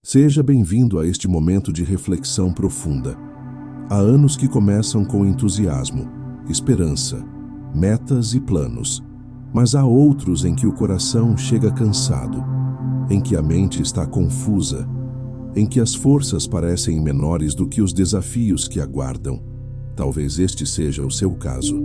Seja bem-vindo a este momento de reflexão profunda. Há anos que começam com entusiasmo, esperança, metas e planos, mas há outros em que o coração chega cansado, em que a mente está confusa, em que as forças parecem menores do que os desafios que aguardam. Talvez este seja o seu caso.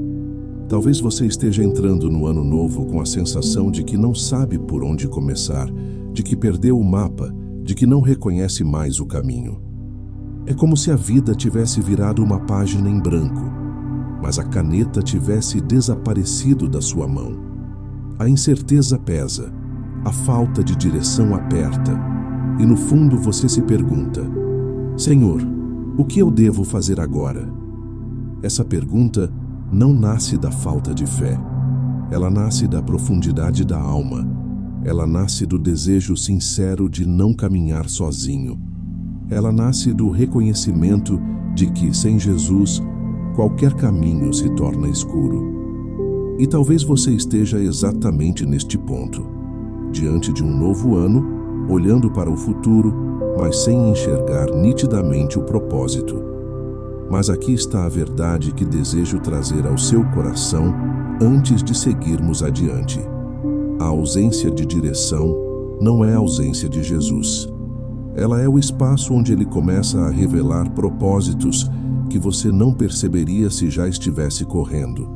Talvez você esteja entrando no ano novo com a sensação de que não sabe por onde começar, de que perdeu o mapa, de que não reconhece mais o caminho. É como se a vida tivesse virado uma página em branco, mas a caneta tivesse desaparecido da sua mão. A incerteza pesa, a falta de direção aperta, e no fundo você se pergunta: Senhor, o que eu devo fazer agora? Essa pergunta não nasce da falta de fé. Ela nasce da profundidade da alma. Ela nasce do desejo sincero de não caminhar sozinho. Ela nasce do reconhecimento de que, sem Jesus, qualquer caminho se torna escuro. E talvez você esteja exatamente neste ponto, diante de um novo ano, olhando para o futuro, mas sem enxergar nitidamente o propósito. Mas aqui está a verdade que desejo trazer ao seu coração antes de seguirmos adiante. A ausência de direção não é a ausência de Jesus. Ela é o espaço onde ele começa a revelar propósitos que você não perceberia se já estivesse correndo.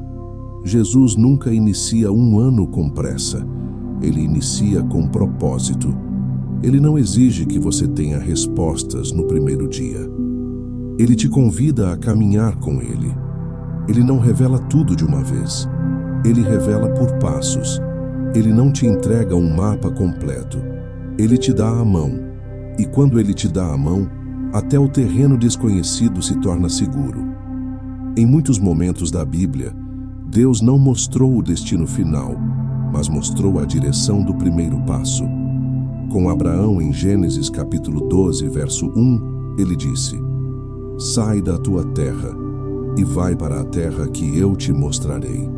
Jesus nunca inicia um ano com pressa. Ele inicia com propósito. Ele não exige que você tenha respostas no primeiro dia. Ele te convida a caminhar com ele. Ele não revela tudo de uma vez. Ele revela por passos. Ele não te entrega um mapa completo. Ele te dá a mão. E quando ele te dá a mão, até o terreno desconhecido se torna seguro. Em muitos momentos da Bíblia, Deus não mostrou o destino final, mas mostrou a direção do primeiro passo. Com Abraão, em Gênesis capítulo 12, verso 1, ele disse: Sai da tua terra e vai para a terra que eu te mostrarei.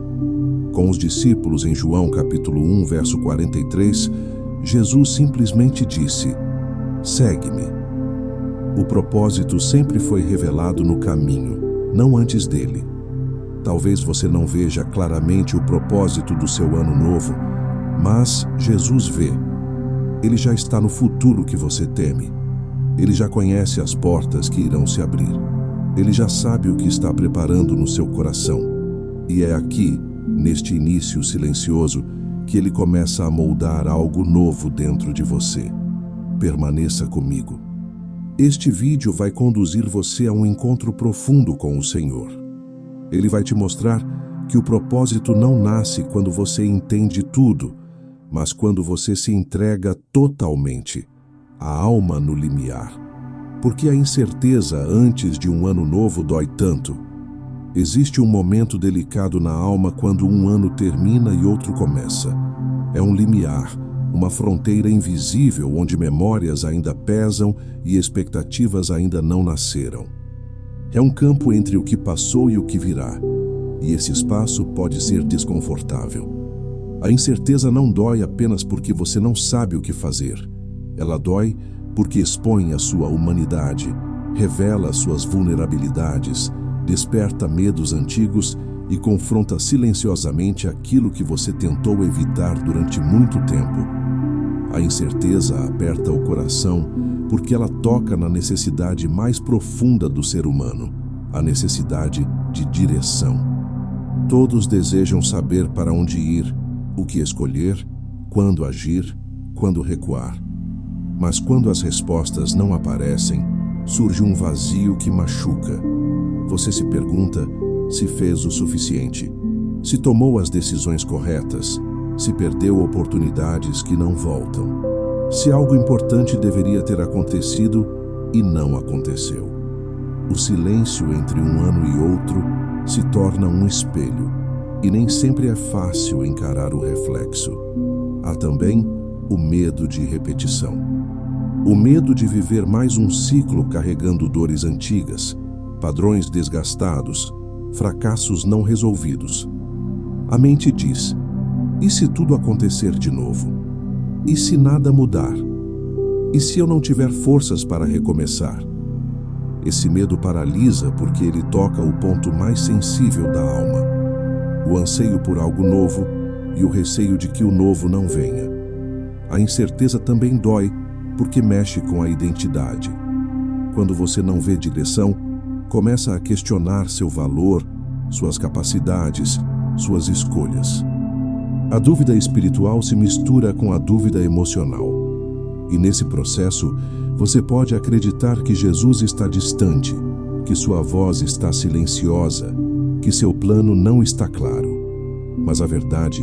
Com os discípulos, em João capítulo 1, verso 43, Jesus simplesmente disse: Segue-me. O propósito sempre foi revelado no caminho, não antes dele. Talvez você não veja claramente o propósito do seu ano novo, mas Jesus vê. Ele já está no futuro que você teme. Ele já conhece as portas que irão se abrir. Ele já sabe o que está preparando no seu coração. E é aqui, neste início silencioso, que ele começa a moldar algo novo dentro de você. Permaneça comigo. Este vídeo vai conduzir você a um encontro profundo com o Senhor. Ele vai te mostrar que o propósito não nasce quando você entende tudo, mas quando você se entrega totalmente, a alma no limiar. Porque a incerteza antes de um ano novo dói tanto. Existe um momento delicado na alma quando um ano termina e outro começa. É um limiar, uma fronteira invisível onde memórias ainda pesam e expectativas ainda não nasceram. É um campo entre o que passou e o que virá, e esse espaço pode ser desconfortável. A incerteza não dói apenas porque você não sabe o que fazer. Ela dói porque expõe a sua humanidade, revela suas vulnerabilidades, desperta medos antigos e confronta silenciosamente aquilo que você tentou evitar durante muito tempo. A incerteza aperta o coração porque ela toca na necessidade mais profunda do ser humano, a necessidade de direção. Todos desejam saber para onde ir, o que escolher, quando agir, quando recuar. Mas quando as respostas não aparecem, surge um vazio que machuca. Você se pergunta se fez o suficiente, se tomou as decisões corretas, se perdeu oportunidades que não voltam, se algo importante deveria ter acontecido e não aconteceu. O silêncio entre um ano e outro se torna um espelho, e nem sempre é fácil encarar o reflexo. Há também o medo de repetição. O medo de viver mais um ciclo carregando dores antigas, padrões desgastados, fracassos não resolvidos. A mente diz: e se tudo acontecer de novo? E se nada mudar? E se eu não tiver forças para recomeçar? Esse medo paralisa porque ele toca o ponto mais sensível da alma: o anseio por algo novo e o receio de que o novo não venha. A incerteza também dói porque mexe com a identidade. Quando você não vê direção, começa a questionar seu valor, suas capacidades, suas escolhas. A dúvida espiritual se mistura com a dúvida emocional. E nesse processo, você pode acreditar que Jesus está distante, que sua voz está silenciosa, que seu plano não está claro. Mas a verdade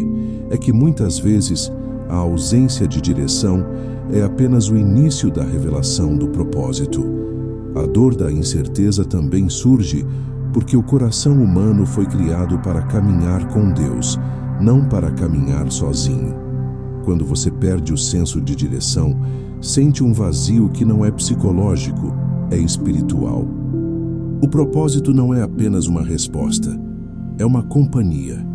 é que muitas vezes a ausência de direção é apenas o início da revelação do propósito. A dor da incerteza também surge porque o coração humano foi criado para caminhar com Deus, não para caminhar sozinho. Quando você perde o senso de direção, sente um vazio que não é psicológico, é espiritual. O propósito não é apenas uma resposta, é uma companhia.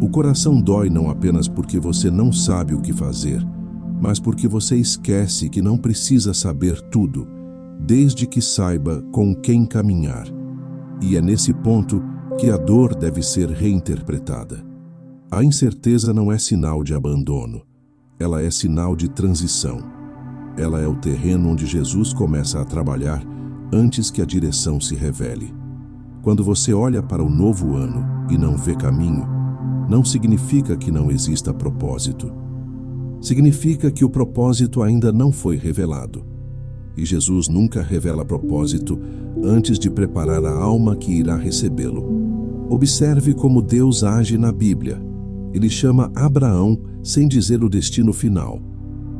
O coração dói não apenas porque você não sabe o que fazer, mas porque você esquece que não precisa saber tudo, desde que saiba com quem caminhar. E é nesse ponto que a dor deve ser reinterpretada. A incerteza não é sinal de abandono, ela é sinal de transição. Ela é o terreno onde Jesus começa a trabalhar antes que a direção se revele. Quando você olha para o novo ano e não vê caminho, não significa que não exista propósito. Significa que o propósito ainda não foi revelado. E Jesus nunca revela propósito antes de preparar a alma que irá recebê-lo. Observe como Deus age na Bíblia. Ele chama Abraão sem dizer o destino final.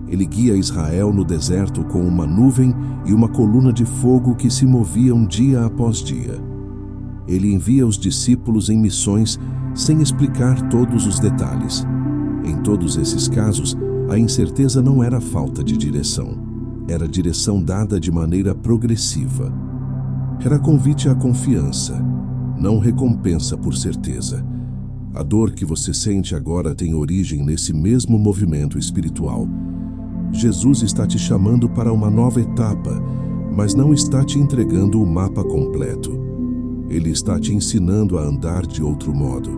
Ele guia Israel no deserto com uma nuvem e uma coluna de fogo que se moviam dia após dia. Ele envia os discípulos em missões sem explicar todos os detalhes. Em todos esses casos, a incerteza não era falta de direção. Era direção dada de maneira progressiva. Era convite à confiança, não recompensa por certeza. A dor que você sente agora tem origem nesse mesmo movimento espiritual. Jesus está te chamando para uma nova etapa, mas não está te entregando o mapa completo. Ele está te ensinando a andar de outro modo.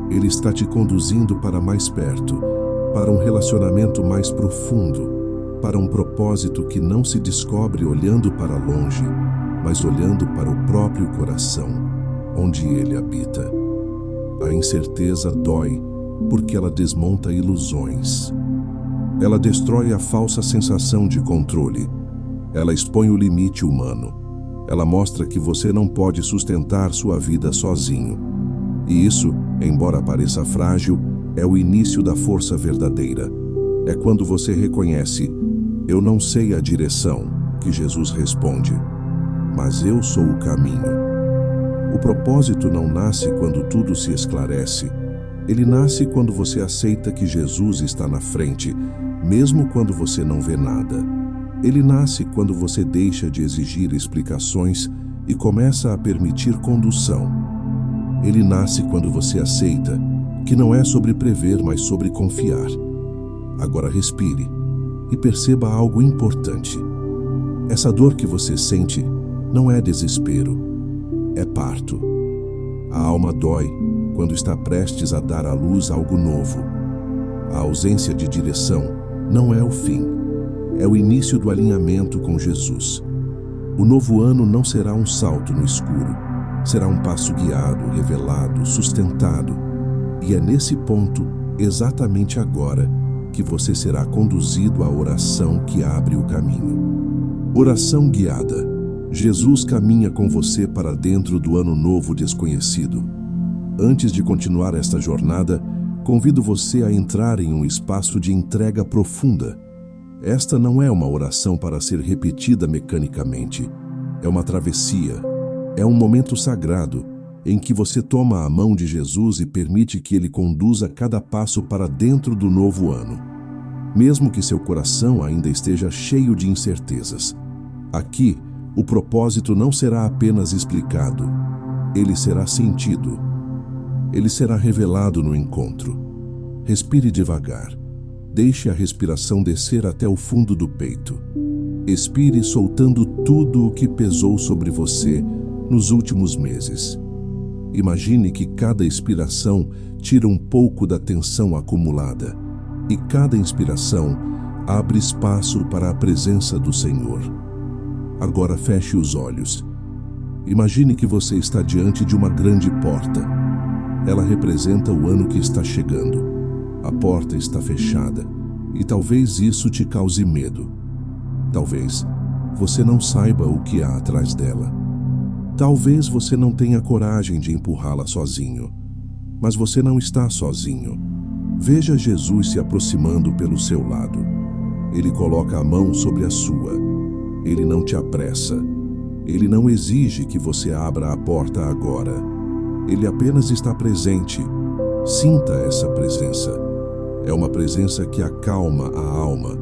Ele está te conduzindo para mais perto, para um relacionamento mais profundo, para um propósito que não se descobre olhando para longe, mas olhando para o próprio coração, onde ele habita. A incerteza dói porque ela desmonta ilusões. Ela destrói a falsa sensação de controle. Ela expõe o limite humano. Ela mostra que você não pode sustentar sua vida sozinho. E isso, embora pareça frágil, é o início da força verdadeira. É quando você reconhece: eu não sei a direção, que Jesus responde, mas eu sou o caminho. O propósito não nasce quando tudo se esclarece. Ele nasce quando você aceita que Jesus está na frente, mesmo quando você não vê nada. Ele nasce quando você deixa de exigir explicações e começa a permitir condução. Ele nasce quando você aceita que não é sobre prever, mas sobre confiar. Agora respire e perceba algo importante. Essa dor que você sente não é desespero, é parto. A alma dói quando está prestes a dar à luz algo novo. A ausência de direção não é o fim, é o início do alinhamento com Jesus. O novo ano não será um salto no escuro, será um passo guiado, revelado, sustentado. E é nesse ponto, exatamente agora, que você será conduzido à oração que abre o caminho. Oração guiada. Jesus caminha com você para dentro do ano novo desconhecido. Antes de continuar esta jornada, convido você a entrar em um espaço de entrega profunda. Esta não é uma oração para ser repetida mecanicamente. É uma travessia. É um momento sagrado em que você toma a mão de Jesus e permite que ele conduza cada passo para dentro do novo ano. Mesmo que seu coração ainda esteja cheio de incertezas. Aqui, o propósito não será apenas explicado, ele será sentido. Ele será revelado no encontro. Respire devagar. Deixe a respiração descer até o fundo do peito. Expire soltando tudo o que pesou sobre você nos últimos meses. Imagine que cada expiração tira um pouco da tensão acumulada e cada inspiração abre espaço para a presença do Senhor. Agora feche os olhos. Imagine que você está diante de uma grande porta. Ela representa o ano que está chegando. A porta está fechada e talvez isso te cause medo. Talvez você não saiba o que há atrás dela. Talvez você não tenha coragem de empurrá-la sozinho. Mas você não está sozinho. Veja Jesus se aproximando pelo seu lado. Ele coloca a mão sobre a sua. Ele não te apressa. Ele não exige que você abra a porta agora. Ele apenas está presente. Sinta essa presença. É uma presença que acalma a alma.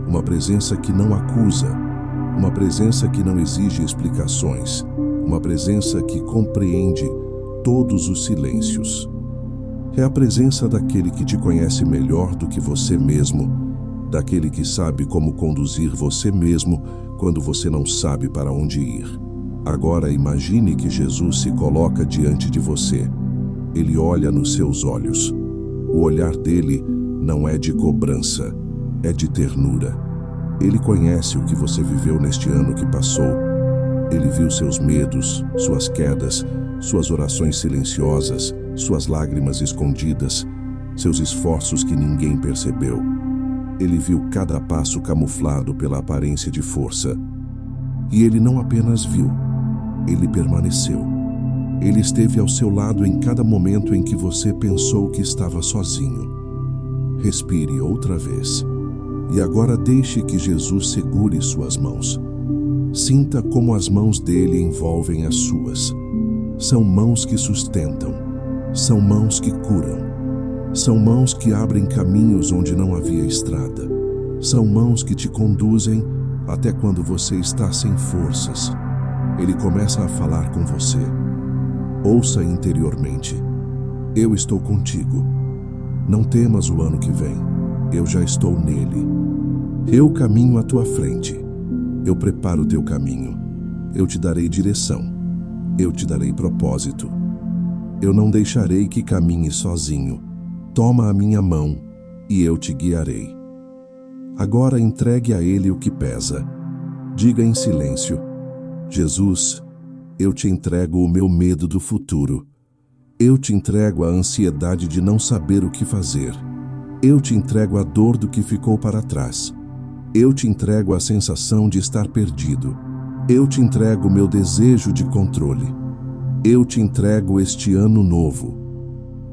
Uma presença que não acusa. Uma presença que não exige explicações. Uma presença que compreende todos os silêncios. É a presença daquele que te conhece melhor do que você mesmo, daquele que sabe como conduzir você mesmo quando você não sabe para onde ir. Agora imagine que Jesus se coloca diante de você. Ele olha nos seus olhos. O olhar dele não é de cobrança, é de ternura. Ele conhece o que você viveu neste ano que passou. Ele viu seus medos, suas quedas, suas orações silenciosas, suas lágrimas escondidas, seus esforços que ninguém percebeu. Ele viu cada passo camuflado pela aparência de força. E ele não apenas viu, ele permaneceu. Ele esteve ao seu lado em cada momento em que você pensou que estava sozinho. Respire outra vez. E agora deixe que Jesus segure suas mãos. Sinta como as mãos dele envolvem as suas. São mãos que sustentam. São mãos que curam. São mãos que abrem caminhos onde não havia estrada. São mãos que te conduzem até quando você está sem forças. Ele começa a falar com você. Ouça interiormente. Eu estou contigo. Não temas o ano que vem. Eu já estou nele. Eu caminho à tua frente. Eu preparo o teu caminho. Eu te darei direção. Eu te darei propósito. Eu não deixarei que caminhe sozinho. Toma a minha mão e eu te guiarei. Agora entregue a ele o que pesa. Diga em silêncio: Jesus, eu te entrego o meu medo do futuro. Eu te entrego a ansiedade de não saber o que fazer. Eu te entrego a dor do que ficou para trás. Eu te entrego a sensação de estar perdido. Eu te entrego o meu desejo de controle. Eu te entrego este ano novo.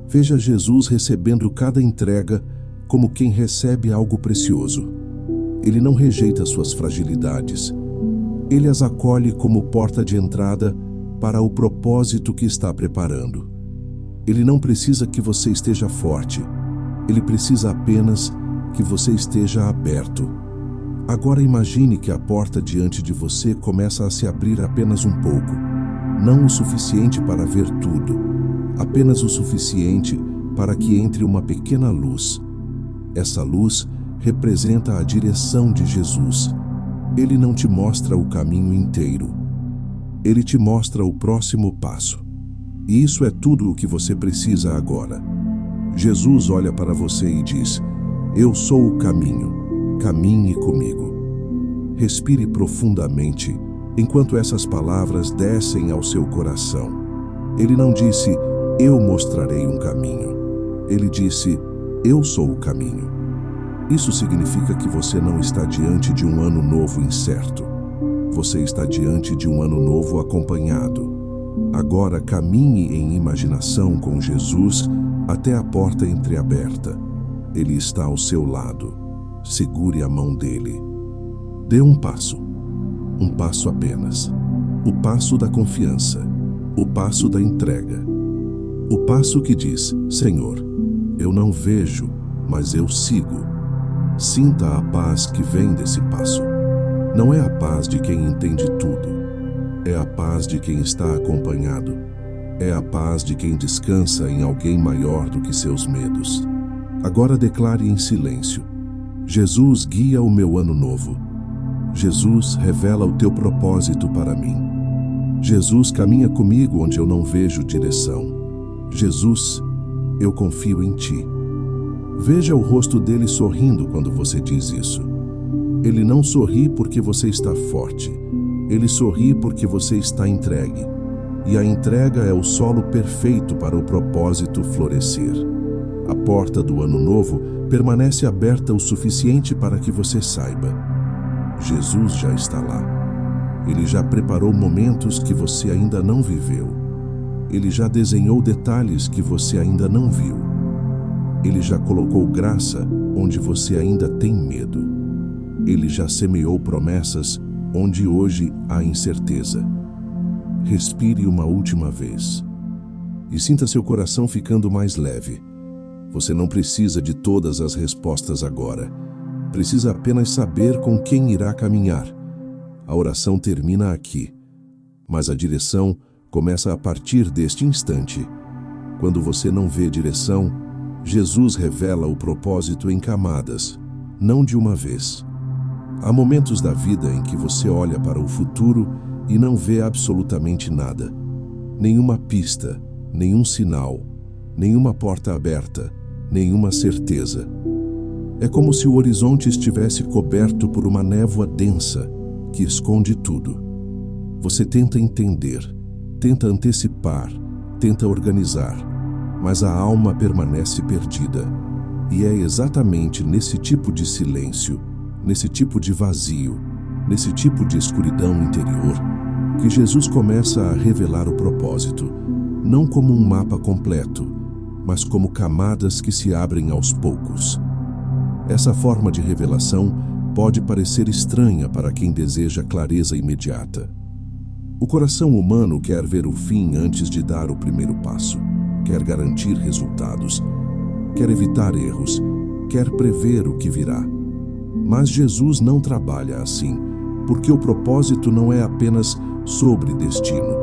Veja Jesus recebendo cada entrega como quem recebe algo precioso. Ele não rejeita suas fragilidades. Ele as acolhe como porta de entrada para o propósito que está preparando. Ele não precisa que você esteja forte. Ele precisa apenas que você esteja aberto. Agora imagine que a porta diante de você começa a se abrir apenas um pouco. Não o suficiente para ver tudo, apenas o suficiente para que entre uma pequena luz. Essa luz representa a direção de Jesus. Ele não te mostra o caminho inteiro. Ele te mostra o próximo passo. E isso é tudo o que você precisa agora. Jesus olha para você e diz: eu sou o caminho. Caminhe comigo. Respire profundamente enquanto essas palavras descem ao seu coração. Ele não disse: eu mostrarei um caminho. Ele disse: eu sou o caminho. Isso significa que você não está diante de um ano novo incerto. Você está diante de um ano novo acompanhado. Agora caminhe em imaginação com Jesus até a porta entreaberta. Ele está ao seu lado. Segure a mão dele. Dê um passo apenas. O passo da confiança. O passo da entrega. O passo que diz: Senhor, eu não vejo, mas eu sigo. Sinta a paz que vem desse passo. Não é a paz de quem entende tudo. É a paz de quem está acompanhado. É a paz de quem descansa em alguém maior do que seus medos. Agora declare em silêncio: Jesus guia o meu ano novo. Jesus revela o teu propósito para mim. Jesus caminha comigo onde eu não vejo direção. Jesus, eu confio em ti. Veja o rosto dele sorrindo quando você diz isso. Ele não sorri porque você está forte. Ele sorri porque você está entregue. E a entrega é o solo perfeito para o propósito florescer. A porta do ano novo permanece aberta o suficiente para que você saiba: Jesus já está lá. Ele já preparou momentos que você ainda não viveu. Ele já desenhou detalhes que você ainda não viu. Ele já colocou graça onde você ainda tem medo. Ele já semeou promessas onde hoje há incerteza. Respire uma última vez e sinta seu coração ficando mais leve. Você não precisa de todas as respostas agora. Precisa apenas saber com quem irá caminhar. A oração termina aqui, mas a direção começa a partir deste instante. Quando você não vê direção, Jesus revela o propósito em camadas, não de uma vez. Há momentos da vida em que você olha para o futuro e não vê absolutamente nada. Nenhuma pista, nenhum sinal, nenhuma porta aberta, nenhuma certeza. É como se o horizonte estivesse coberto por uma névoa densa que esconde tudo. Você tenta entender, tenta antecipar, tenta organizar, mas a alma permanece perdida. E é exatamente nesse tipo de silêncio, nesse tipo de vazio, nesse tipo de escuridão interior, que Jesus começa a revelar o propósito, não como um mapa completo, mas como camadas que se abrem aos poucos. Essa forma de revelação pode parecer estranha para quem deseja clareza imediata. O coração humano quer ver o fim antes de dar o primeiro passo, quer garantir resultados, quer evitar erros, quer prever o que virá. Mas Jesus não trabalha assim, porque o propósito não é apenas sobre destino,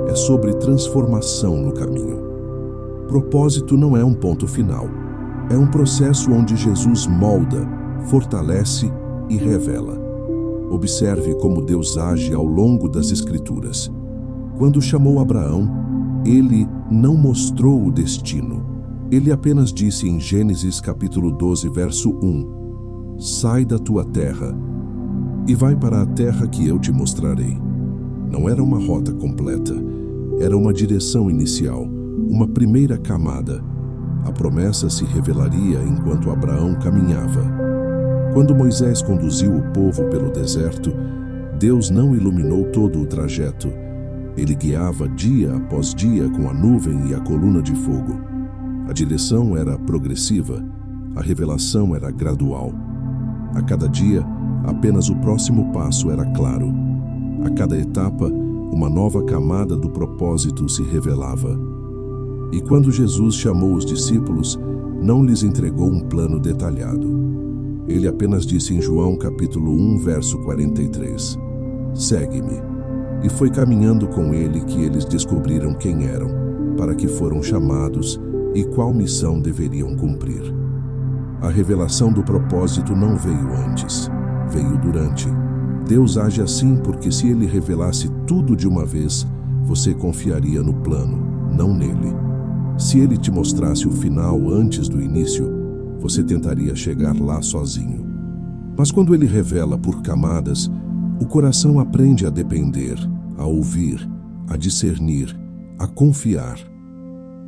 é sobre transformação no caminho. Propósito não é um ponto final, é um processo onde Jesus molda, fortalece e revela. Observe como Deus age ao longo das Escrituras. Quando chamou Abraão, ele não mostrou o destino. Ele apenas disse em Gênesis capítulo 12, verso 1: sai da tua terra e vai para a terra que eu te mostrarei. Não era uma rota completa, era uma direção inicial, uma primeira camada. A promessa se revelaria enquanto Abraão caminhava. Quando Moisés conduziu o povo pelo deserto, Deus não iluminou todo o trajeto. Ele guiava dia após dia com a nuvem e a coluna de fogo. A direção era progressiva, a revelação era gradual. A cada dia, apenas o próximo passo era claro. A cada etapa, uma nova camada do propósito se revelava. E quando Jesus chamou os discípulos, não lhes entregou um plano detalhado. Ele apenas disse em João capítulo 1, verso 43, segue-me. E foi caminhando com ele que eles descobriram quem eram, para que foram chamados e qual missão deveriam cumprir. A revelação do propósito não veio antes, veio durante. Deus age assim porque se ele revelasse tudo de uma vez, você confiaria no plano, não nele. Se ele te mostrasse o final antes do início, você tentaria chegar lá sozinho. Mas quando ele revela por camadas, o coração aprende a depender, a ouvir, a discernir, a confiar.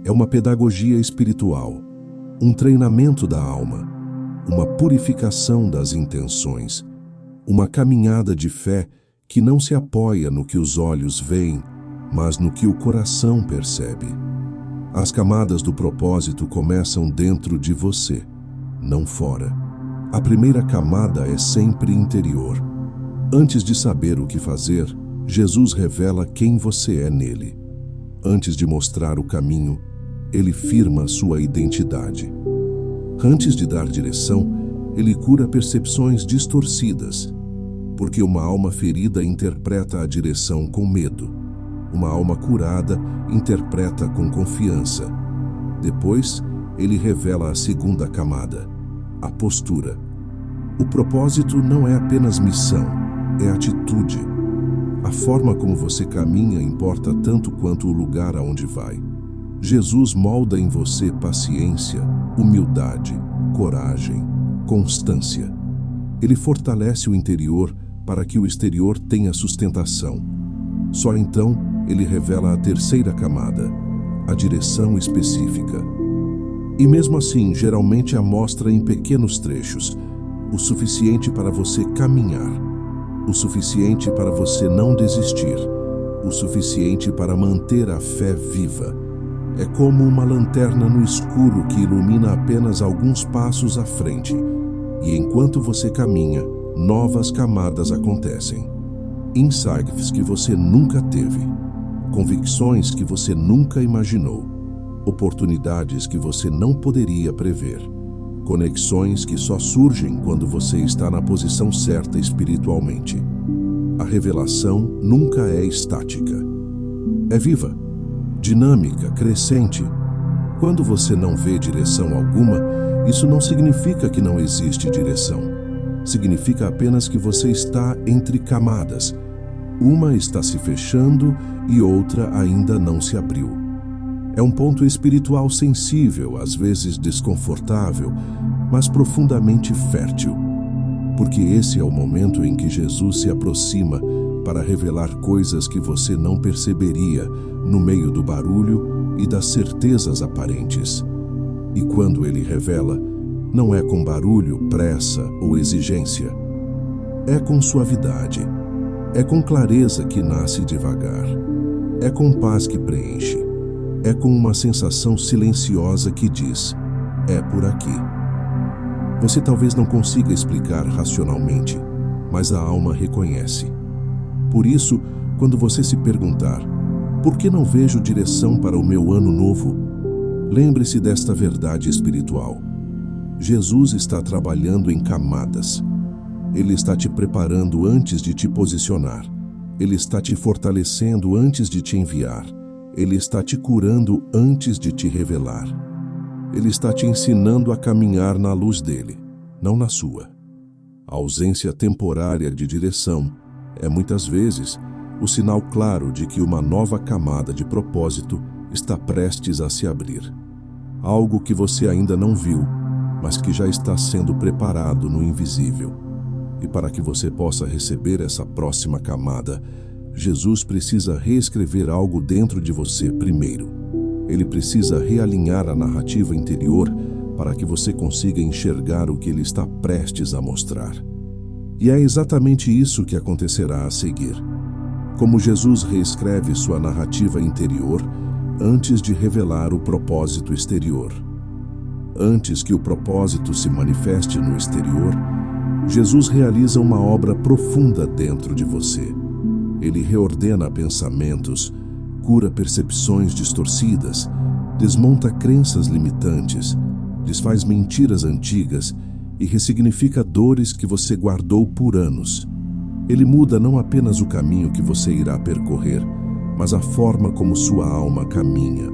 É uma pedagogia espiritual, um treinamento da alma, uma purificação das intenções, uma caminhada de fé que não se apoia no que os olhos veem, mas no que o coração percebe. As camadas do propósito começam dentro de você, não fora. A primeira camada é sempre interior. Antes de saber o que fazer, Jesus revela quem você é nele. Antes de mostrar o caminho, ele firma sua identidade. Antes de dar direção, ele cura percepções distorcidas, porque uma alma ferida interpreta a direção com medo. Uma alma curada interpreta com confiança. Depois, ele revela a segunda camada, a postura. O propósito não é apenas missão, é atitude. A forma como você caminha importa tanto quanto o lugar aonde vai. Jesus molda em você paciência, humildade, coragem, constância. Ele fortalece o interior para que o exterior tenha sustentação. Só então ele revela a terceira camada, a direção específica. E mesmo assim, geralmente a mostra em pequenos trechos, o suficiente para você caminhar, o suficiente para você não desistir, o suficiente para manter a fé viva. É como uma lanterna no escuro que ilumina apenas alguns passos à frente, e enquanto você caminha, novas camadas acontecem. Insights que você nunca teve, convicções que você nunca imaginou, oportunidades que você não poderia prever, conexões que só surgem quando você está na posição certa espiritualmente. A revelação nunca é estática. É viva, dinâmica, crescente. Quando você não vê direção alguma, isso não significa que não existe direção. Significa apenas que você está entre camadas. Uma está se fechando e outra ainda não se abriu. É um ponto espiritual sensível, às vezes desconfortável, mas profundamente fértil. Porque esse é o momento em que Jesus se aproxima para revelar coisas que você não perceberia no meio do barulho e das certezas aparentes. E quando ele revela, não é com barulho, pressa ou exigência. É com suavidade. É com clareza que nasce devagar. É com paz que preenche. É com uma sensação silenciosa que diz: é por aqui. Você talvez não consiga explicar racionalmente, mas a alma reconhece. Por isso, quando você se perguntar: por que não vejo direção para o meu ano novo? Lembre-se desta verdade espiritual. Jesus está trabalhando em camadas. Ele está te preparando antes de te posicionar. Ele está te fortalecendo antes de te enviar. Ele está te curando antes de te revelar. Ele está te ensinando a caminhar na luz dele, não na sua. A ausência temporária de direção é muitas vezes o sinal claro de que uma nova camada de propósito está prestes a se abrir. Algo que você ainda não viu, mas que já está sendo preparado no invisível. E para que você possa receber essa próxima camada, Jesus precisa reescrever algo dentro de você primeiro. Ele precisa realinhar a narrativa interior para que você consiga enxergar o que ele está prestes a mostrar. E é exatamente isso que acontecerá a seguir. Como Jesus reescreve sua narrativa interior antes de revelar o propósito exterior. Antes que o propósito se manifeste no exterior, Jesus realiza uma obra profunda dentro de você. Ele reordena pensamentos, cura percepções distorcidas, desmonta crenças limitantes, desfaz mentiras antigas e ressignifica dores que você guardou por anos. Ele muda não apenas o caminho que você irá percorrer, mas a forma como sua alma caminha.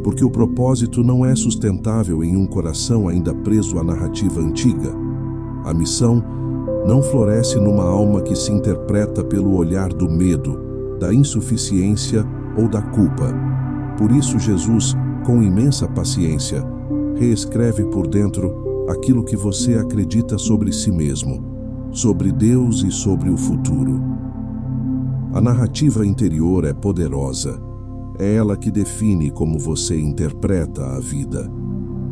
Porque o propósito não é sustentável em um coração ainda preso à narrativa antiga. A missão não floresce numa alma que se interpreta pelo olhar do medo, da insuficiência ou da culpa. Por isso Jesus, com imensa paciência, reescreve por dentro aquilo que você acredita sobre si mesmo, sobre Deus e sobre o futuro. A narrativa interior é poderosa. É ela que define como você interpreta a vida.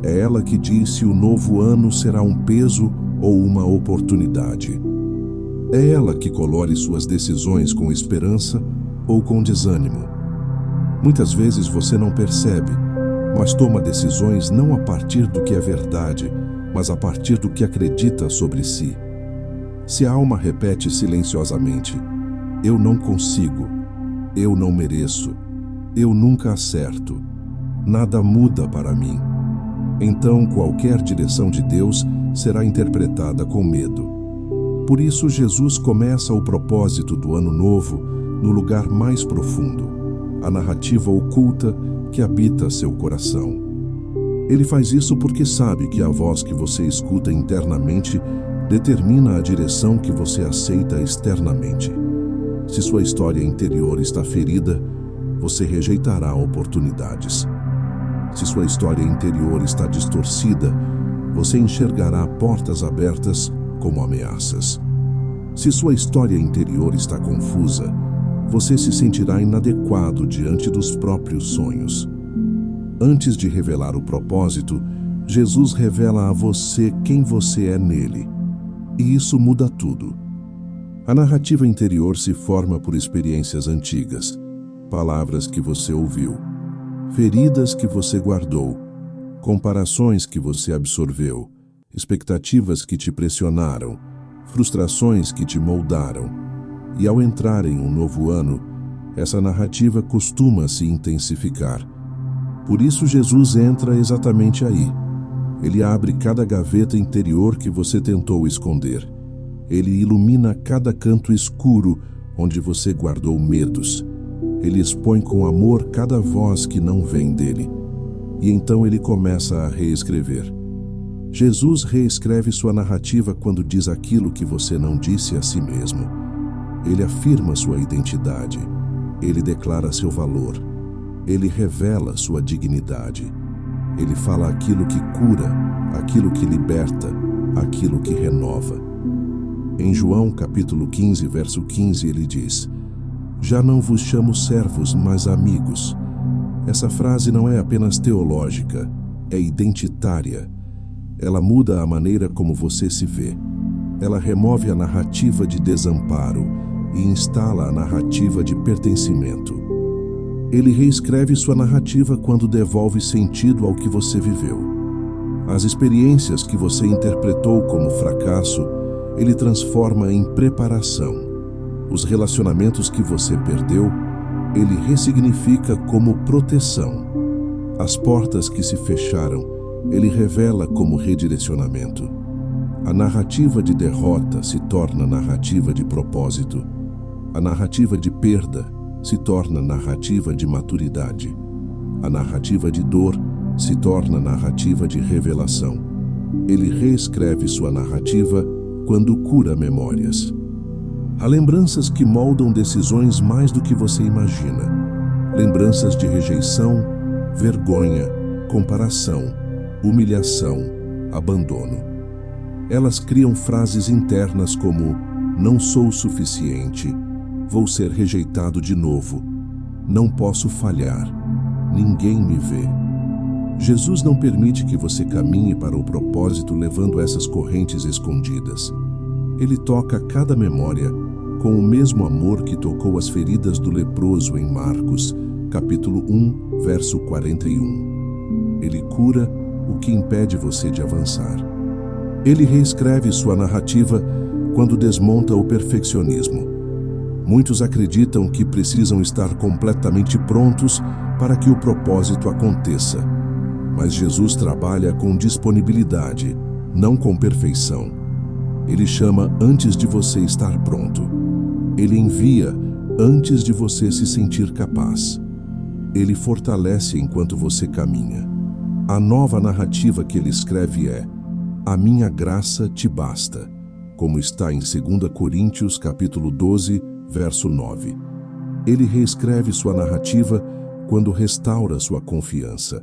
É ela que diz se o novo ano será um peso ou uma oportunidade. É ela que colore suas decisões com esperança ou com desânimo. Muitas vezes você não percebe, mas toma decisões não a partir do que é verdade, mas a partir do que acredita sobre si. Se a alma repete silenciosamente: eu não consigo, eu não mereço, eu nunca acerto, nada muda para mim, então qualquer direção de Deus será interpretada com medo. Por isso Jesus começa o propósito do ano novo no lugar mais profundo, a narrativa oculta que habita seu coração. Ele faz isso porque sabe que a voz que você escuta internamente determina a direção que você aceita externamente. Se sua história interior está ferida, você rejeitará oportunidades. Se sua história interior está distorcida, você enxergará portas abertas como ameaças. Se sua história interior está confusa, você se sentirá inadequado diante dos próprios sonhos. Antes de revelar o propósito, Jesus revela a você quem você é nele. E isso muda tudo. A narrativa interior se forma por experiências antigas, palavras que você ouviu, feridas que você guardou, comparações que você absorveu, expectativas que te pressionaram, frustrações que te moldaram. E ao entrar em um novo ano, essa narrativa costuma se intensificar. Por isso Jesus entra exatamente aí. Ele abre cada gaveta interior que você tentou esconder. Ele ilumina cada canto escuro onde você guardou medos. Ele expõe com amor cada voz que não vem dele. E então ele começa a reescrever. Jesus reescreve sua narrativa quando diz aquilo que você não disse a si mesmo. Ele afirma sua identidade. Ele declara seu valor. Ele revela sua dignidade. Ele fala aquilo que cura, aquilo que liberta, aquilo que renova. Em João capítulo 15, verso 15, ele diz: "Já não vos chamo servos, mas amigos." Essa frase não é apenas teológica, é identitária. Ela muda a maneira como você se vê. Ela remove a narrativa de desamparo e instala a narrativa de pertencimento. Ele reescreve sua narrativa quando devolve sentido ao que você viveu. As experiências que você interpretou como fracasso, ele transforma em preparação. Os relacionamentos que você perdeu, ele ressignifica como proteção. As portas que se fecharam, ele revela como redirecionamento. A narrativa de derrota se torna narrativa de propósito. A narrativa de perda se torna narrativa de maturidade. A narrativa de dor se torna narrativa de revelação. Ele reescreve sua narrativa quando cura memórias. Há lembranças que moldam decisões mais do que você imagina. Lembranças de rejeição, vergonha, comparação, humilhação, abandono. Elas criam frases internas como: "Não sou o suficiente", "Vou ser rejeitado de novo", "Não posso falhar", "Ninguém me vê". Jesus não permite que você caminhe para o propósito levando essas correntes escondidas. Ele toca cada memória com o mesmo amor que tocou as feridas do leproso em Marcos, capítulo 1, verso 41. Ele cura o que impede você de avançar. Ele reescreve sua narrativa quando desmonta o perfeccionismo. Muitos acreditam que precisam estar completamente prontos para que o propósito aconteça. Mas Jesus trabalha com disponibilidade, não com perfeição. Ele chama antes de você estar pronto. Ele envia antes de você se sentir capaz. Ele fortalece enquanto você caminha. A nova narrativa que ele escreve é: "A minha graça te basta", como está em 2 Coríntios capítulo 12, verso 9. Ele reescreve sua narrativa quando restaura sua confiança.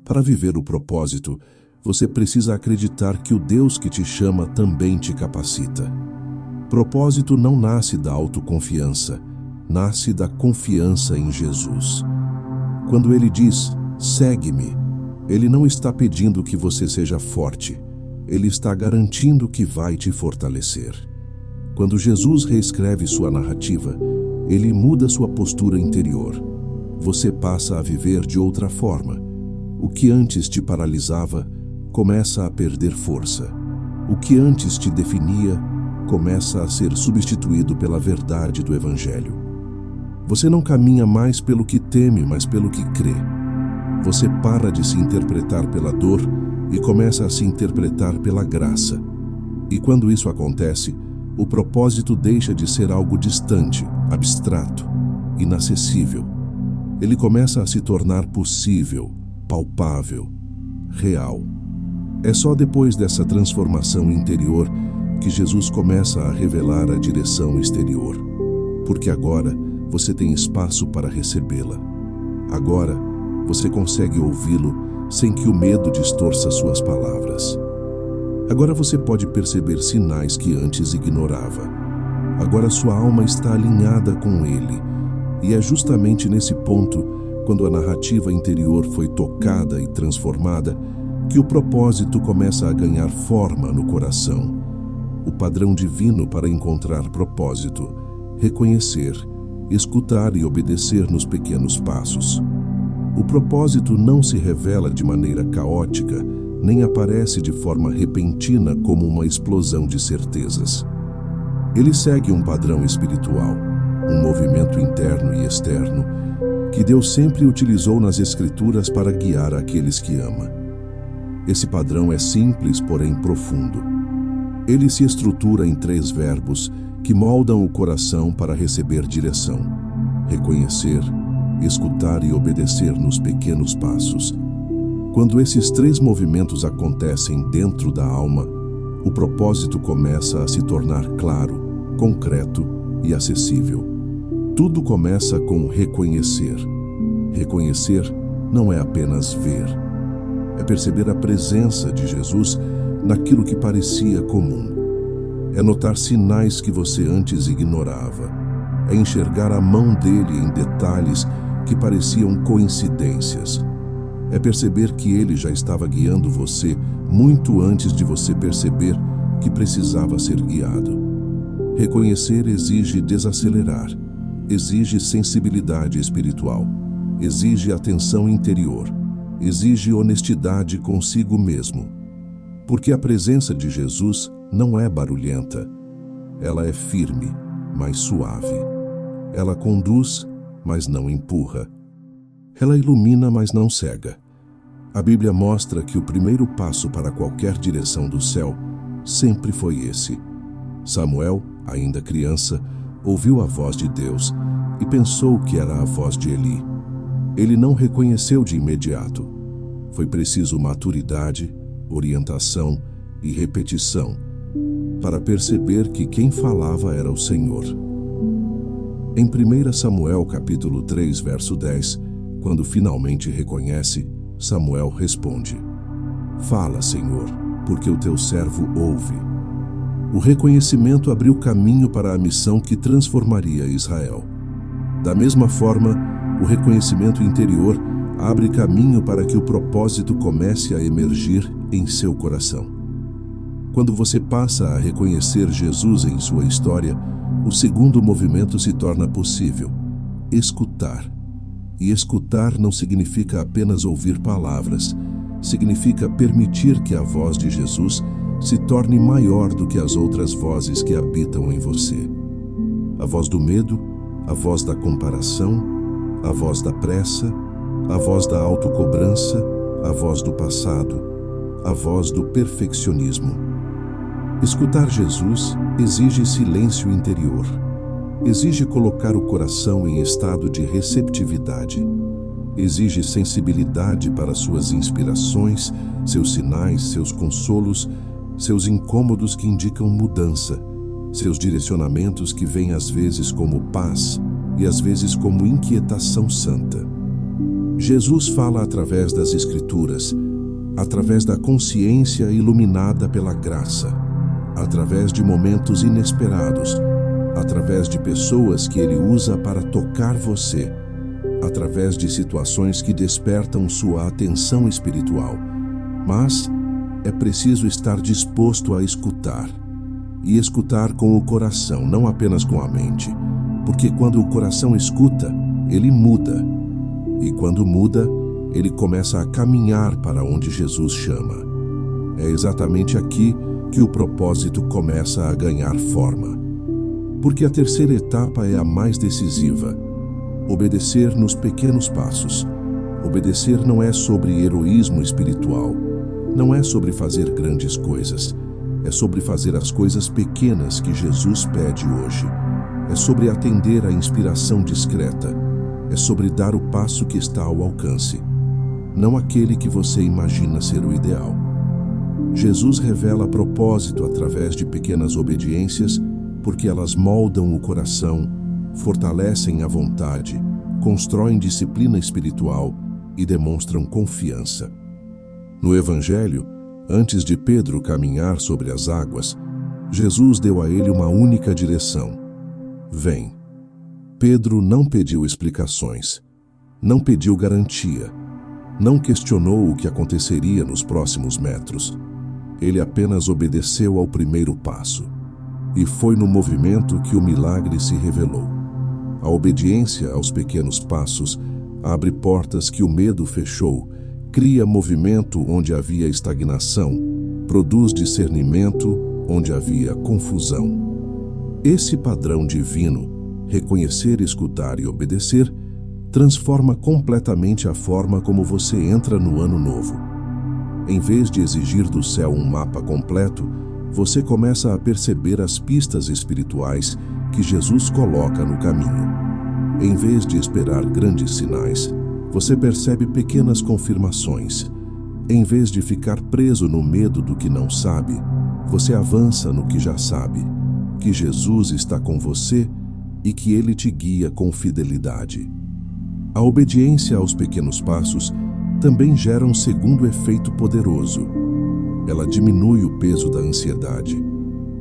Para viver o propósito, você precisa acreditar que o Deus que te chama também te capacita. Propósito não nasce da autoconfiança, nasce da confiança em Jesus. Quando ele diz: "Segue-me", ele não está pedindo que você seja forte, ele está garantindo que vai te fortalecer. Quando Jesus reescreve sua narrativa, ele muda sua postura interior. Você passa a viver de outra forma. O que antes te paralisava começa a perder força. O que antes te definia começa a ser substituído pela verdade do Evangelho. Você não caminha mais pelo que teme, mas pelo que crê. Você para de se interpretar pela dor e começa a se interpretar pela graça. E quando isso acontece, o propósito deixa de ser algo distante, abstrato, inacessível. Ele começa a se tornar possível, palpável, real. É só depois dessa transformação interior que Jesus começa a revelar a direção exterior, porque agora você tem espaço para recebê-la. Agora você consegue ouvi-lo sem que o medo distorça suas palavras. Agora você pode perceber sinais que antes ignorava. Agora sua alma está alinhada com ele, e é justamente nesse ponto, quando a narrativa interior foi tocada e transformada, que o propósito começa a ganhar forma no coração. O padrão divino para encontrar propósito, reconhecer, escutar e obedecer nos pequenos passos. O propósito não se revela de maneira caótica, nem aparece de forma repentina como uma explosão de certezas. Ele segue um padrão espiritual, um movimento interno e externo, que Deus sempre utilizou nas Escrituras para guiar aqueles que ama. Esse padrão é simples, porém profundo. Ele se estrutura em 3 verbos que moldam o coração para receber direção: reconhecer, escutar e obedecer nos pequenos passos. Quando esses 3 movimentos acontecem dentro da alma, o propósito começa a se tornar claro, concreto e acessível. Tudo começa com reconhecer. Reconhecer não é apenas ver. É perceber a presença de Jesus naquilo que parecia comum. É notar sinais que você antes ignorava. É enxergar a mão dele em detalhes que pareciam coincidências. É perceber que ele já estava guiando você muito antes de você perceber que precisava ser guiado. Reconhecer exige desacelerar, exige sensibilidade espiritual, exige atenção interior, exige honestidade consigo mesmo. Porque a presença de Jesus não é barulhenta. Ela é firme, mas suave. Ela conduz, mas não empurra. Ela ilumina, mas não cega. A Bíblia mostra que o primeiro passo para qualquer direção do céu sempre foi esse. Samuel, ainda criança, ouviu a voz de Deus e pensou que era a voz de Eli. Ele não reconheceu de imediato. Foi preciso maturidade, orientação e repetição para perceber que quem falava era o Senhor. Em 1 Samuel capítulo 3, verso 10, quando finalmente reconhece, Samuel responde: "Fala, Senhor, porque o teu servo ouve." O reconhecimento abriu caminho para a missão que transformaria Israel. Da mesma forma, o reconhecimento interior abre caminho para que o propósito comece a emergir em seu coração. Quando você passa a reconhecer Jesus em sua história, o segundo movimento se torna possível: escutar. E escutar não significa apenas ouvir palavras, significa permitir que a voz de Jesus se torne maior do que as outras vozes que habitam em você. A voz do medo, a voz da comparação, a voz da pressa, a voz da autocobrança, a voz do passado, a voz do perfeccionismo. Escutar Jesus exige silêncio interior. Exige colocar o coração em estado de receptividade. Exige sensibilidade para suas inspirações, seus sinais, seus consolos, seus incômodos que indicam mudança, seus direcionamentos que vêm às vezes como paz e às vezes como inquietação santa. Jesus fala através das Escrituras, através da consciência iluminada pela graça, através de momentos inesperados, através de pessoas que ele usa para tocar você, através de situações que despertam sua atenção espiritual. Mas é preciso estar disposto a escutar. E escutar com o coração, não apenas com a mente. Porque quando o coração escuta, ele muda. E quando muda, ele começa a caminhar para onde Jesus chama. É exatamente aqui que o propósito começa a ganhar forma. Porque a terceira etapa é a mais decisiva: obedecer nos pequenos passos. Obedecer não é sobre heroísmo espiritual, não é sobre fazer grandes coisas, é sobre fazer as coisas pequenas que Jesus pede hoje. É sobre atender à inspiração discreta, é sobre dar o passo que está ao alcance, não aquele que você imagina ser o ideal. Jesus revela propósito através de pequenas obediências, porque elas moldam o coração, fortalecem a vontade, constroem disciplina espiritual e demonstram confiança. No Evangelho, antes de Pedro caminhar sobre as águas, Jesus deu a ele uma única direção: vem. Pedro não pediu explicações, não pediu garantia, não questionou o que aconteceria nos próximos metros. Ele apenas obedeceu ao primeiro passo. E foi no movimento que o milagre se revelou. A obediência aos pequenos passos abre portas que o medo fechou, cria movimento onde havia estagnação, produz discernimento onde havia confusão. Esse padrão divino, reconhecer, escutar e obedecer, transforma completamente a forma como você entra no ano novo. Em vez de exigir do céu um mapa completo, você começa a perceber as pistas espirituais que Jesus coloca no caminho. Em vez de esperar grandes sinais, você percebe pequenas confirmações. Em vez de ficar preso no medo do que não sabe, você avança no que já sabe, que Jesus está com você e que Ele te guia com fidelidade. A obediência aos pequenos passos também gera um segundo efeito poderoso. Ela diminui o peso da ansiedade,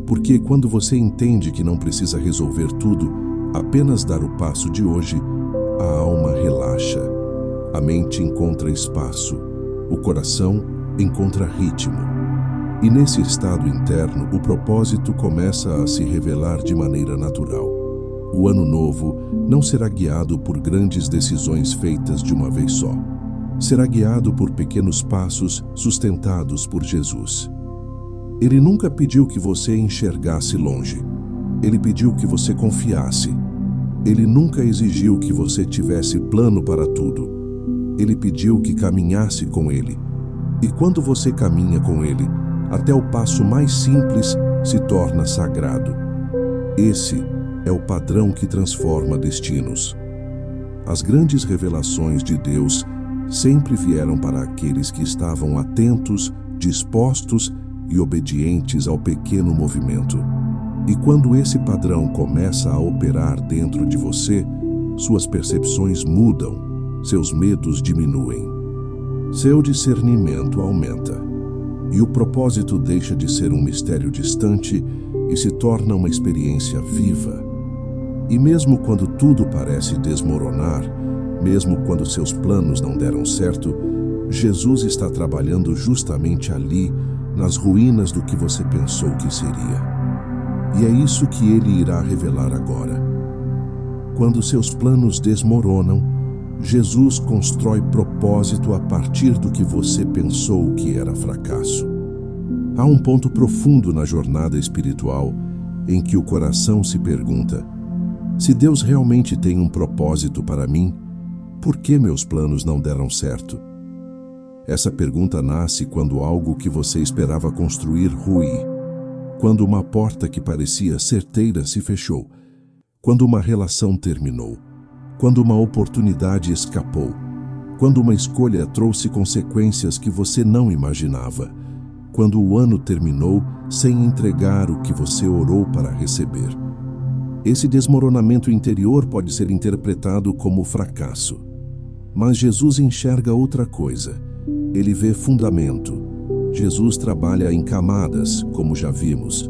porque quando você entende que não precisa resolver tudo, apenas dar o passo de hoje, a alma relaxa, a mente encontra espaço, o coração encontra ritmo. E nesse estado interno, o propósito começa a se revelar de maneira natural. O ano novo não será guiado por grandes decisões feitas de uma vez só. Será guiado por pequenos passos sustentados por Jesus. Ele nunca pediu que você enxergasse longe. Ele pediu que você confiasse. Ele nunca exigiu que você tivesse plano para tudo. Ele pediu que caminhasse com Ele. E quando você caminha com Ele, até o passo mais simples se torna sagrado. Esse é o padrão que transforma destinos. As grandes revelações de Deus sempre vieram para aqueles que estavam atentos, dispostos e obedientes ao pequeno movimento. E quando esse padrão começa a operar dentro de você, suas percepções mudam, seus medos diminuem, seu discernimento aumenta, e o propósito deixa de ser um mistério distante e se torna uma experiência viva. E mesmo quando tudo parece desmoronar, mesmo quando seus planos não deram certo, Jesus está trabalhando justamente ali, nas ruínas do que você pensou que seria. E é isso que Ele irá revelar agora. Quando seus planos desmoronam, Jesus constrói propósito a partir do que você pensou que era fracasso. Há um ponto profundo na jornada espiritual em que o coração se pergunta: se Deus realmente tem um propósito para mim, por que meus planos não deram certo? Essa pergunta nasce quando algo que você esperava construir ruir, quando uma porta que parecia certeira se fechou, quando uma relação terminou, quando uma oportunidade escapou, quando uma escolha trouxe consequências que você não imaginava, quando o ano terminou sem entregar o que você orou para receber. Esse desmoronamento interior pode ser interpretado como fracasso. Mas Jesus enxerga outra coisa. Ele vê fundamento. Jesus trabalha em camadas, como já vimos.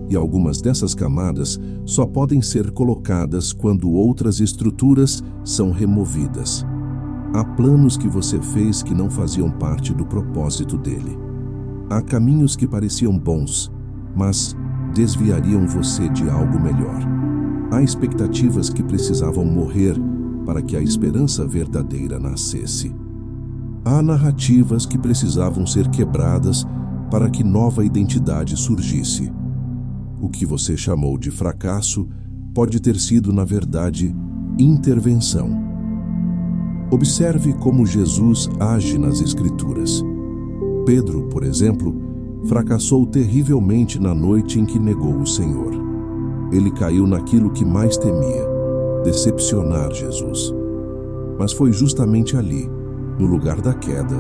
E algumas dessas camadas só podem ser colocadas quando outras estruturas são removidas. Há planos que você fez que não faziam parte do propósito dele. Há caminhos que pareciam bons, mas desviariam você de algo melhor. Há expectativas que precisavam morrer para que a esperança verdadeira nascesse. Há narrativas que precisavam ser quebradas para que nova identidade surgisse. O que você chamou de fracasso pode ter sido, na verdade, intervenção. Observe como Jesus age nas Escrituras. Pedro, por exemplo, fracassou terrivelmente na noite em que negou o Senhor. Ele caiu naquilo que mais temia: decepcionar Jesus. Mas foi justamente ali, no lugar da queda,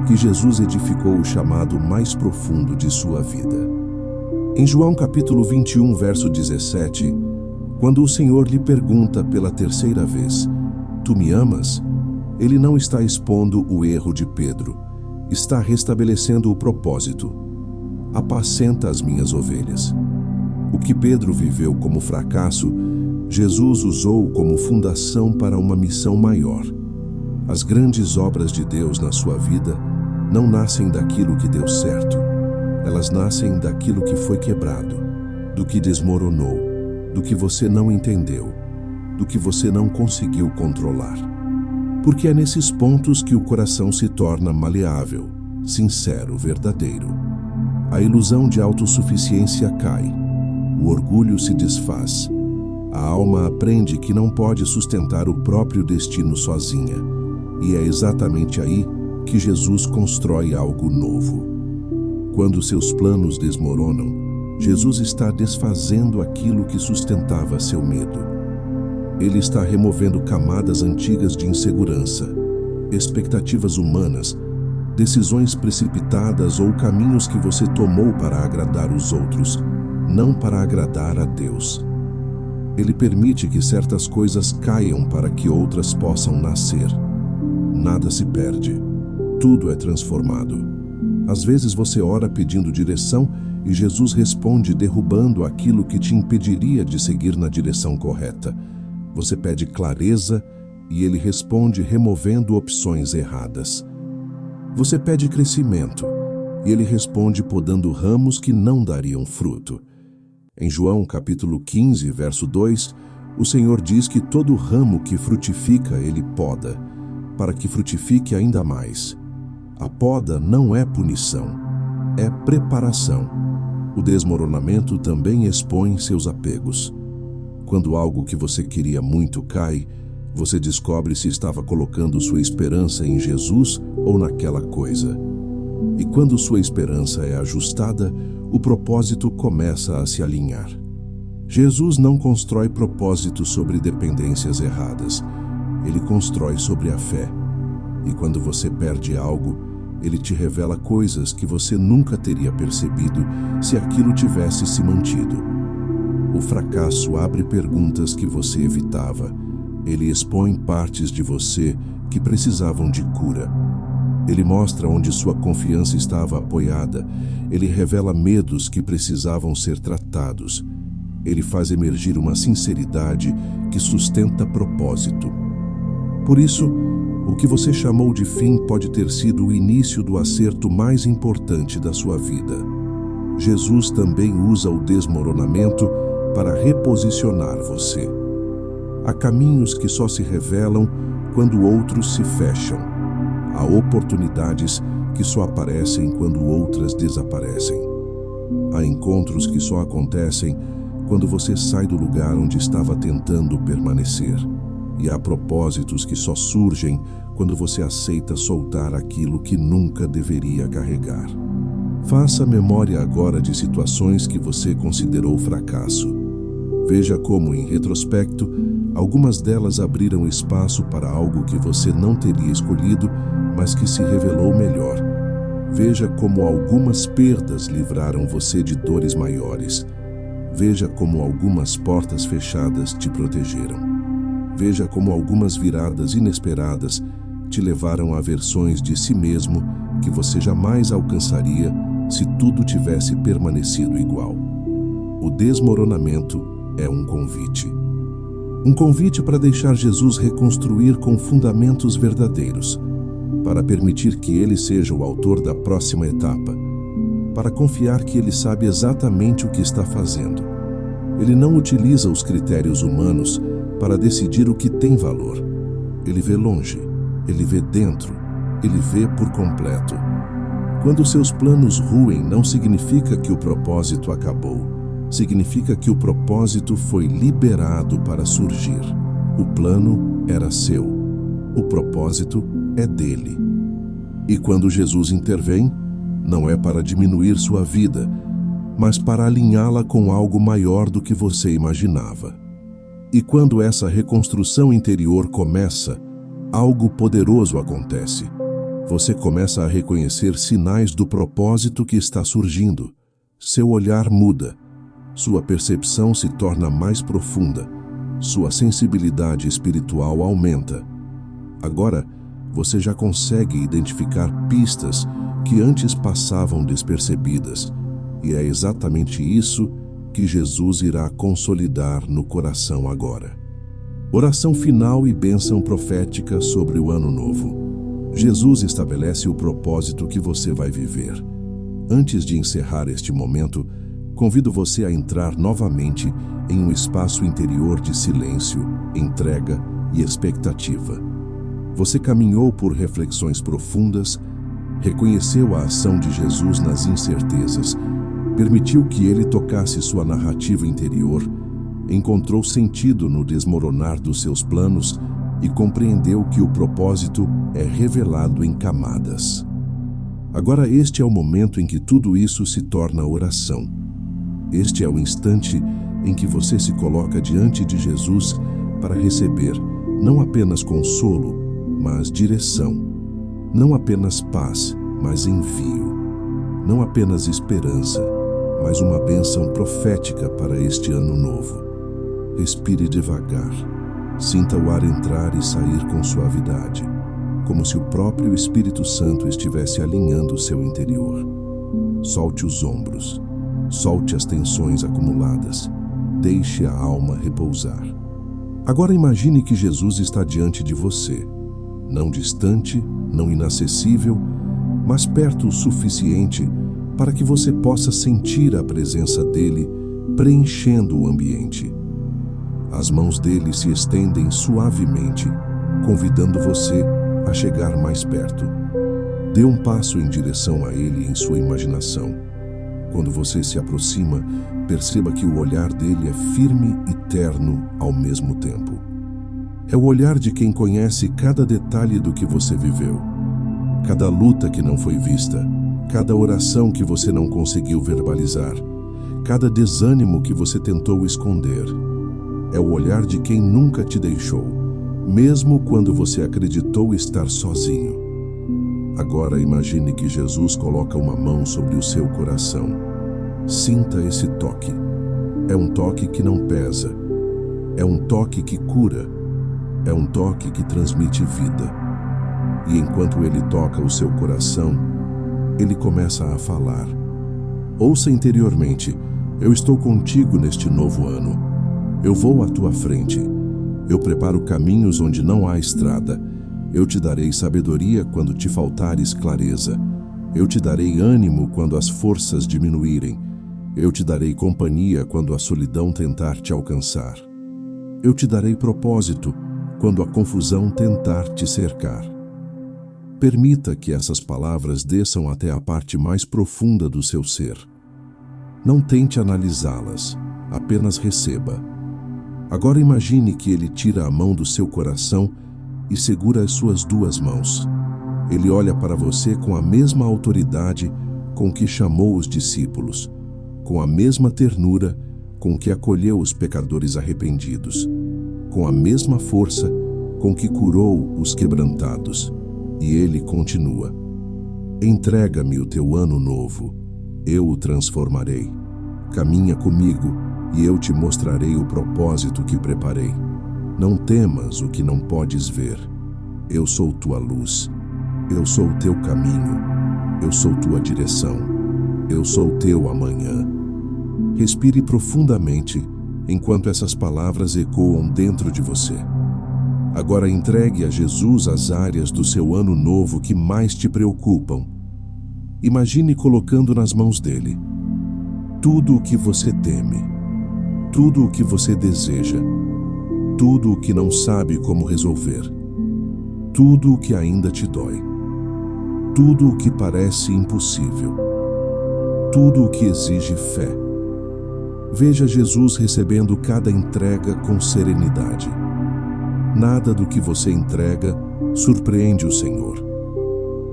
que Jesus edificou o chamado mais profundo de sua vida. Em João capítulo 21, verso 17, quando o Senhor lhe pergunta pela terceira vez, "Tu me amas?", ele não está expondo o erro de Pedro, está restabelecendo o propósito. "Apacenta as minhas ovelhas." O que Pedro viveu como fracasso, Jesus usou como fundação para uma missão maior. As grandes obras de Deus na sua vida não nascem daquilo que deu certo. Elas nascem daquilo que foi quebrado, do que desmoronou, do que você não entendeu, do que você não conseguiu controlar. Porque é nesses pontos que o coração se torna maleável, sincero, verdadeiro. A ilusão de autossuficiência cai, o orgulho se desfaz. A alma aprende que não pode sustentar o próprio destino sozinha. E é exatamente aí que Jesus constrói algo novo. Quando seus planos desmoronam, Jesus está desfazendo aquilo que sustentava seu medo. Ele está removendo camadas antigas de insegurança, expectativas humanas, decisões precipitadas ou caminhos que você tomou para agradar os outros, não para agradar a Deus. Ele permite que certas coisas caiam para que outras possam nascer. Nada se perde, tudo é transformado. Às vezes você ora pedindo direção e Jesus responde derrubando aquilo que te impediria de seguir na direção correta. Você pede clareza e ele responde removendo opções erradas. Você pede crescimento e ele responde podando ramos que não dariam fruto. Em João capítulo 15, verso 2, o Senhor diz que todo ramo que frutifica ele poda, para que frutifique ainda mais. A poda não é punição, é preparação. O desmoronamento também expõe seus apegos. Quando algo que você queria muito cai, você descobre se estava colocando sua esperança em Jesus ou naquela coisa. E quando sua esperança é ajustada, o propósito começa a se alinhar. Jesus não constrói propósitos sobre dependências erradas. Ele constrói sobre a fé. E quando você perde algo, ele te revela coisas que você nunca teria percebido se aquilo tivesse se mantido. O fracasso abre perguntas que você evitava. Ele expõe partes de você que precisavam de cura. Ele mostra onde sua confiança estava apoiada. Ele revela medos que precisavam ser tratados. Ele faz emergir uma sinceridade que sustenta propósito. Por isso, o que você chamou de fim pode ter sido o início do acerto mais importante da sua vida. Jesus também usa o desmoronamento para reposicionar você. Há caminhos que só se revelam quando outros se fecham. Há oportunidades que só aparecem quando outras desaparecem. Há encontros que só acontecem quando você sai do lugar onde estava tentando permanecer. E há propósitos que só surgem quando você aceita soltar aquilo que nunca deveria carregar. Faça memória agora de situações que você considerou fracasso. Veja como, em retrospecto, algumas delas abriram espaço para algo que você não teria escolhido, mas que se revelou melhor. Veja como algumas perdas livraram você de dores maiores. Veja como algumas portas fechadas te protegeram. Veja como algumas viradas inesperadas te levaram a versões de si mesmo que você jamais alcançaria se tudo tivesse permanecido igual. O desmoronamento é um convite. Um convite para deixar Jesus reconstruir com fundamentos verdadeiros, para permitir que Ele seja o autor da próxima etapa, para confiar que Ele sabe exatamente o que está fazendo. Ele não utiliza os critérios humanos para decidir o que tem valor. Ele vê longe, Ele vê dentro, Ele vê por completo. Quando seus planos ruem, não significa que o propósito acabou. Significa que o propósito foi liberado para surgir. O plano era seu. O propósito é dele. E quando Jesus intervém, não é para diminuir sua vida, mas para alinhá-la com algo maior do que você imaginava. E quando essa reconstrução interior começa, algo poderoso acontece. Você começa a reconhecer sinais do propósito que está surgindo. Seu olhar muda. Sua percepção se torna mais profunda. Sua sensibilidade espiritual aumenta. Agora, você já consegue identificar pistas que antes passavam despercebidas. E é exatamente isso que Jesus irá consolidar no coração agora. Oração final e bênção profética sobre o Ano Novo. Jesus estabelece o propósito que você vai viver. Antes de encerrar este momento, convido você a entrar novamente em um espaço interior de silêncio, entrega e expectativa. Você caminhou por reflexões profundas, reconheceu a ação de Jesus nas incertezas, permitiu que ele tocasse sua narrativa interior, encontrou sentido no desmoronar dos seus planos e compreendeu que o propósito é revelado em camadas. Agora este é o momento em que tudo isso se torna oração. Este é o instante em que você se coloca diante de Jesus para receber não apenas consolo, mas direção. Não apenas paz, mas envio. Não apenas esperança, mas uma bênção profética para este ano novo. Respire devagar. Sinta o ar entrar e sair com suavidade, como se o próprio Espírito Santo estivesse alinhando seu interior. Solte os ombros, solte as tensões acumuladas, deixe a alma repousar. Agora imagine que Jesus está diante de você, não distante, não inacessível, mas perto o suficiente para que você possa sentir a presença dele preenchendo o ambiente. As mãos dele se estendem suavemente, convidando você a chegar mais perto. Dê um passo em direção a ele em sua imaginação. Quando você se aproxima, perceba que o olhar dele é firme e terno ao mesmo tempo. É o olhar de quem conhece cada detalhe do que você viveu, cada luta que não foi vista, cada oração que você não conseguiu verbalizar, cada desânimo que você tentou esconder. É o olhar de quem nunca te deixou, mesmo quando você acreditou estar sozinho. Agora imagine que Jesus coloca uma mão sobre o seu coração. Sinta esse toque. É um toque que não pesa. É um toque que cura. É um toque que transmite vida. E enquanto ele toca o seu coração, ele começa a falar. Ouça interiormente: eu estou contigo neste novo ano. Eu vou à tua frente. Eu preparo caminhos onde não há estrada. Eu te darei sabedoria quando te faltares clareza. Eu te darei ânimo quando as forças diminuírem. Eu te darei companhia quando a solidão tentar te alcançar. Eu te darei propósito quando a confusão tentar te cercar. Permita que essas palavras desçam até a parte mais profunda do seu ser. Não tente analisá-las, apenas receba. Agora imagine que ele tira a mão do seu coração e segura as suas duas mãos. Ele olha para você com a mesma autoridade com que chamou os discípulos, com a mesma ternura com que acolheu os pecadores arrependidos, com a mesma força com que curou os quebrantados. E ele continua: entrega-me o teu ano novo, eu o transformarei. Caminha comigo e eu te mostrarei o propósito que preparei. Não temas o que não podes ver. Eu sou tua luz. Eu sou o teu caminho. Eu sou tua direção. Eu sou o teu amanhã. Respire profundamente enquanto essas palavras ecoam dentro de você. Agora entregue a Jesus as áreas do seu ano novo que mais te preocupam. Imagine colocando nas mãos dele tudo o que você teme, tudo o que você deseja, tudo o que não sabe como resolver, tudo o que ainda te dói, tudo o que parece impossível, tudo o que exige fé. Veja Jesus recebendo cada entrega com serenidade. Nada do que você entrega surpreende o Senhor.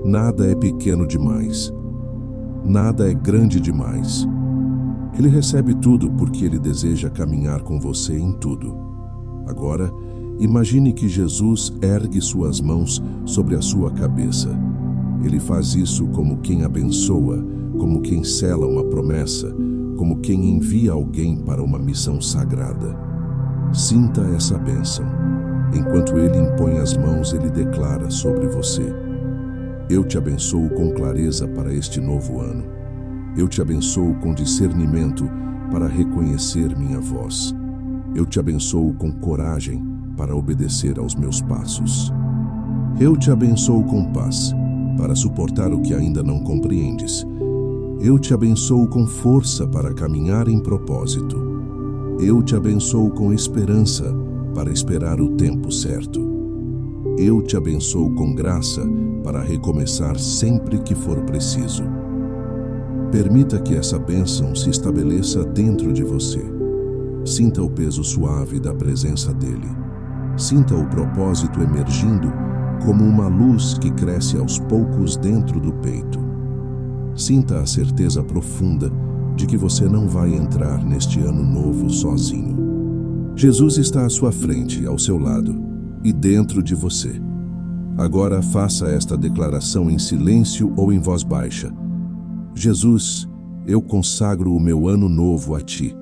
Nada é pequeno demais. Nada é grande demais. Ele recebe tudo porque ele deseja caminhar com você em tudo. Agora, imagine que Jesus ergue suas mãos sobre a sua cabeça. Ele faz isso como quem abençoa, como quem sela uma promessa, como quem envia alguém para uma missão sagrada. Sinta essa bênção. Enquanto Ele impõe as mãos, Ele declara sobre você: eu te abençoo com clareza para este novo ano. Eu te abençoo com discernimento para reconhecer minha voz. Eu te abençoo com coragem para obedecer aos meus passos. Eu te abençoo com paz para suportar o que ainda não compreendes. Eu te abençoo com força para caminhar em propósito. Eu te abençoo com esperança para esperar o tempo certo. Eu te abençoo com graça para recomeçar sempre que for preciso. Permita que essa bênção se estabeleça dentro de você. Sinta o peso suave da presença dele. Sinta o propósito emergindo como uma luz que cresce aos poucos dentro do peito. Sinta a certeza profunda de que você não vai entrar neste ano novo sozinho. Jesus está à sua frente, ao seu lado e dentro de você. Agora faça esta declaração em silêncio ou em voz baixa. Jesus, eu consagro o meu ano novo a Ti.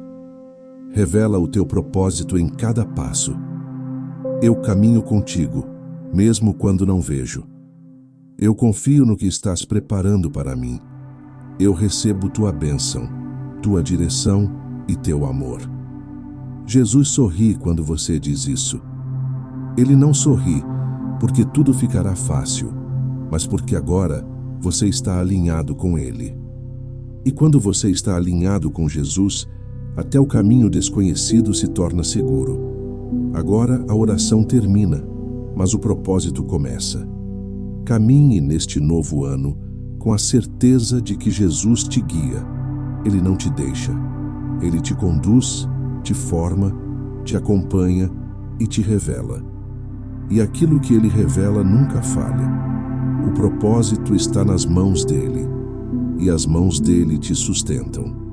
Revela o Teu propósito em cada passo. Eu caminho contigo, mesmo quando não vejo. Eu confio no que estás preparando para mim. Eu recebo Tua bênção, Tua direção e Teu amor. Jesus sorri quando você diz isso. Ele não sorri porque tudo ficará fácil, mas porque agora você está alinhado com Ele. E quando você está alinhado com Jesus, até o caminho desconhecido se torna seguro. Agora a oração termina, mas o propósito começa. Caminhe neste novo ano com a certeza de que Jesus te guia. Ele não te deixa. Ele te conduz, te forma, te acompanha e te revela. E aquilo que Ele revela nunca falha. O propósito está nas mãos dEle, e as mãos dEle te sustentam.